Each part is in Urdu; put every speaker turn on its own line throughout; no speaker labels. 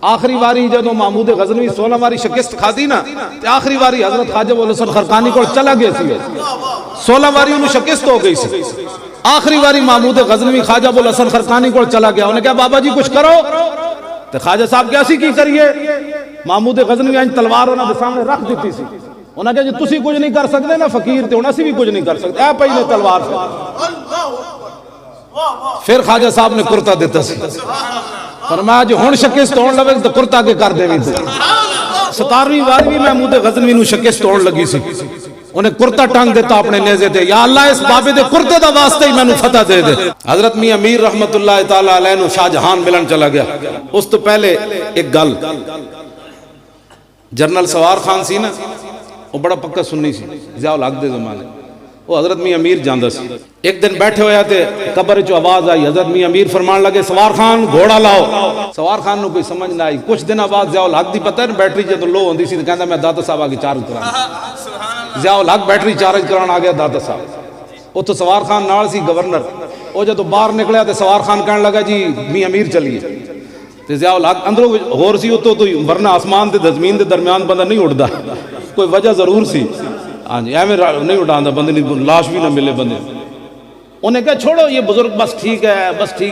آخری واری جدو محمود غزنوی 16 واری شکست کھادی نا تے آخری واری حضرت خواجہ ابو الحسن خرقانی کو چلا گیا سی 16 واری انہوں شکست ہو گئی سی آخری واری محمود غزنوی خواجہ ابو الحسن خرقانی کو چلا گیا انہیں کہا بابا جی کچھ کرو تے خواجہ صاحب کیا سی کی کریے محمود غزنوی آج تلوار انہوں نے سامنے رکھ دیتی سی انہوں نے کہا جی تسی کچھ نہیں کر سکتے نا فقیر تے انہوں سے بھی کچھ نہیں کر سکتے اے پہلے تلوار سے پھر خواجہ صاحب نے کرتا دیتا سی فرمایا جو ہون شکست توڑ لگے تو کرتا کے کر دے بھی تو 17ویں واری محمود غزنوی نو شکست توڑ لگی سی انہیں کرتا ٹانگ دیتا اپنے نیزے دے یا اللہ اس بابے دے کرتے دا واسطے ہی میں نو فتح دے دے حضرت میاں امیر رحمت اللہ تعالیٰ علیہ نو شاہ جہان ملن چلا گیا اس تو پہلے ایک گل جنرل سوار خان سی نا وہ بڑا پکا سننی سی ضیاء الحق دے زمانے وہ حضرت میاں امیر جاندہ سی ایک دن بیٹھے ہویا تھے قبر جو آواز آئی حضرت میاں امیر فرمان لگے سوار خان گھوڑا لاؤ سوار خان نو کوئی سمجھ نہ آئی کچھ دن بعد ضیاء الحق دی پتہ ہے بیٹری جدو لو ہوندی سی تو کہندا میں داتا صاحب آگے چارج کرانا ضیاء الحق بیٹری چارج کرانا آگیا داتا صاحب وہ تو سوار خان نال سی گورنر وہ جدو باہر نکلیا تو سوار خان کہنے لگا جی میاں امیر چلیے تو ضیاء الحق اندروں غور سی تو ورنہ آسمان دے زمین دے درمیان بندہ نہیں اڑدا کوئی وجہ ضرور سی ہاں جی ایویں نہیں اڑاندا بندے نہیں لاش بھی نہ ملے بندے انہیں کہا چھوڑو یہ بزرگ بس ٹھیک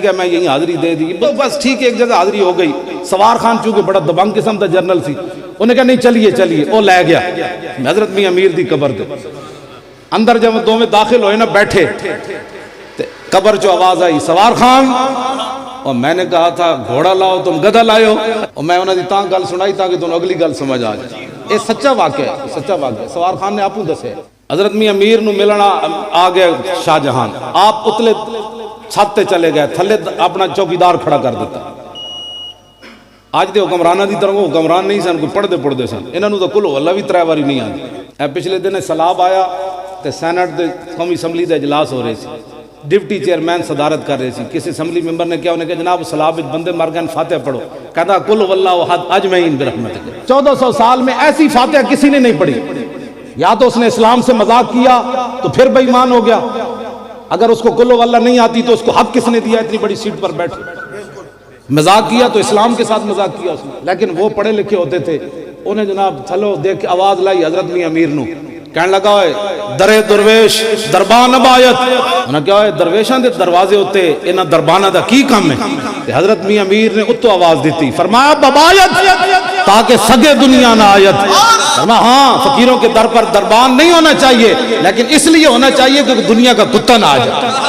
ہے میں یہیں حاضری دے دی بس ٹھیک ہے ایک جگہ حاضری ہو گئی سوار خان چونکہ بڑا دبنگ قسم تھا جنرل سی انہیں کہا نہیں چلیے وہ لے گیا حضرت میاں امیر دی قبر دے اندر جب دو میں داخل ہوئے نا بیٹھے قبر جو آواز آئی سوار خان اور میں نے کہا تھا گھوڑا لاؤ تم گدھا لائے ہو اور میں انہوں نے تاں گل سنائی تاکہ تم اگلی گل سمجھ آ جائے یہ سچا واقعہ ہے سوار خان نے آپوں دسے حضرت میاں امیر نو ملنا آ گیا شاہ جہان آپ اتلے چھت تے چلے گئے تھلے اپنا چوکیدار کھڑا کر دیتا آج دے حکمرانہ دی طرح حکمران نہیں سن کوئی پڑھتے سن انہوں نے تو کلو اللہ بھی 3 واری نہیں آتی پچھلے دن سلاب آیا تے سینٹ دے قومی اسمبلی دے اجلاس ہو رہے سی ڈپٹی چیئرمین صدارت کر رہے سی کسی اسمبلی ممبر نے کیا انہیں کہا جناب سلاب بندے مر گئے فاتحہ پڑھو کہتا کل واللہ احد اجمعین برحمتہ 1400 سال میں ایسی فاتحہ کسی نے نہیں پڑھی یا تو اس نے اسلام سے مذاق کیا تو پھر بے ایمان ہو گیا اگر اس کو کل واللہ نہیں آتی تو اس کو حق کس نے دیا اتنی بڑی سیٹ پر بیٹھے مذاق کیا تو اسلام کے ساتھ مذاق کیا اس نے لیکن وہ پڑھے لکھے ہوتے تھے انہیں جناب چلو دیکھ آواز لائی حضرت میاں امیر نو کہنے لگا ہوئے درے درویش دربان ابایت انہوں نے کیا ہوئے درویشان دے دروازے ہوتے انہاں دربانہ دا کی کام ہے حضرت میاں امیر نے اتو آواز دیتی فرمایا ببایت تاکہ سگے دنیا نہ آیت فرمایا ہاں فقیروں کے در پر دربان نہیں ہونا چاہیے لیکن اس لیے ہونا چاہیے کہ دنیا کا کتا نہ آ جائے